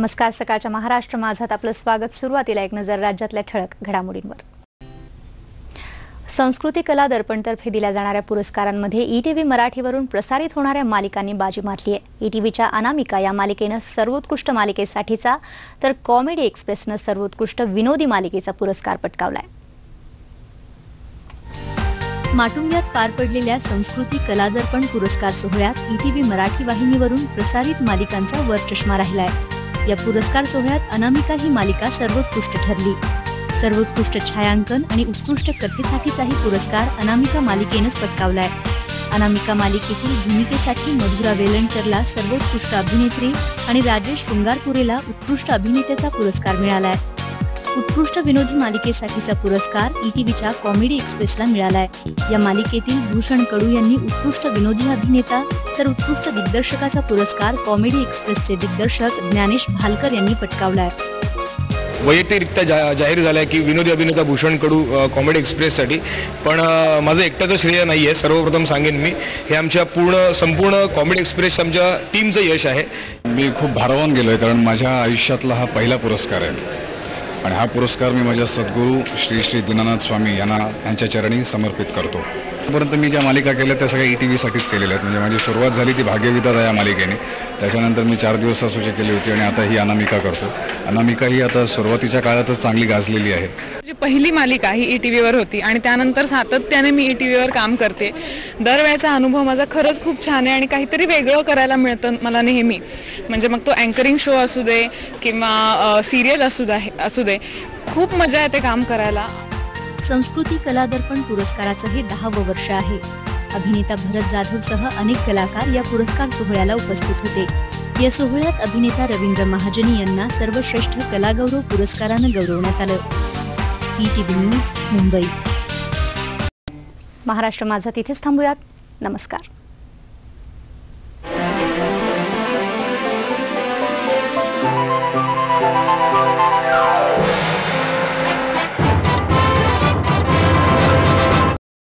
नमस्कार. सकाळच्या महाराष्ट्र माझात आपलं स्वागत. सुरुवातीला एक नजर राज्यातल्या ठळक घडामोडींवर. संस्कृती कला दर्पणतर्फे दिल्या जाणाऱ्या पुरस्कारांमध्ये ईटीव्ही मराठीवरून प्रसारित होणाऱ्या मालिकांनी बाजी मारली आहे. ईटीव्हीच्या अनामिका या मालिकेनं सर्वोत्कृष्ट मालिकेसाठीचा तर कॉमेडी एक्सप्रेसनं सर्वोत्कृष्ट विनोदी मालिकेचा पुरस्कार पटकावलाय. माटुंग्यात पार पडलेल्या संस्कृती कला दर्पण पुरस्कार सोहळ्यात ईटीव्ही मराठी वाहिनीवरून प्रसारित मालिकांचा वरचष्मा राहिलाय. या पुरस्कार सोहळ्यात अनामिका ही मालिका सर्वोत्कृष्ट ठरली. सर्वोत्कृष्ट छायांकन आणि उत्कृष्ट कथेसाठीचाही पुरस्कार अनामिका मालिकेनंच पटकावलाय. अनामिका मालिकेतील भूमिकेसाठी मधुरा वेलणकरला सर्वोत्कृष्ट अभिनेत्री आणि राजेश शृंगारपुरेला उत्कृष्ट अभिनेत्याचा पुरस्कार मिळालाय. उत्कृष्ट विनोदी मालिकेसाठीचा पुरस्कार ईटीव्हीच्या कॉमेडी एक्सप्रेसला मिळालाय. या मालिकेतील भूषण कडू यांनी उत्कृष्ट विनोदी अभिनेता तर उत्कृष्ट दिग्दर्शकाचा पुरस्कार कॉमेडी एक्सप्रेसचे दिग्दर्शक ज्ञानेश भालकर यांनी पटकावलाय. वैयक्तिकरित्या जाहीर झालं आहे की विनोदी अभिनेता भूषण कडू कॉमेडी एक्सप्रेससाठी, पण माझं एकट्याचं श्रेय नाही आहे. सर्वप्रथम सांगेन मी, हे आमच्या संपूर्ण कॉमेडी एक्सप्रेस आमच्या टीमचं यश आहे. मी खूप भारावून गेलो आहे, कारण माझ्या आयुष्यातला हा पहिला पुरस्कार आहे आणि हा पुरस्कार मी माझ्या सद्गुरू श्री श्री दीनानाथ स्वामी यांच्या चरणी समर्पित करतो. आतापर्यंत मी ज्या मालिका केल्या त्या सगळ्या ईटीव्हीसाठीच केलेल्या आहेत. म्हणजे माझी सुरुवात झाली ती भाग्यविधाता या मालिकेने, त्याच्यानंतर मी 4 दिवसासूची केली होती आणि आता ही अनामिका करतो. अनामिका ही आता सुरुवातीच्या काळातच चांगली गाजलेली आहे. जी पहिली मालिका ही ईटीव्हीवर होती आणि त्यानंतर सातत्याने मी ईटीव्हीवर काम करते. दरवेळेचा अनुभव माझा खरंच खूप छान आहे आणि काहीतरी वेगळं करायला मिळतं मला नेहमी. म्हणजे मग तो अँकरिंग शो असू दे किंवा सिरियल असू दे, खूप मजा येते काम करायला. संस्कृती कला दर्पण पुरस्काराचं हे 10वं वर्ष आहे. अभिनेता भरत जाधवसह अनेक कलाकार या पुरस्कार सोहळ्याला उपस्थित होते. या सोहळ्यात अभिनेता रवींद्र महाजनी यांना सर्वश्रेष्ठ कलागौरव पुरस्कारानं गौरवण्यात आलं. ETV news, Mumbai. महाराष्ट्र माझा तिथेच थांबूयात. नमस्कार.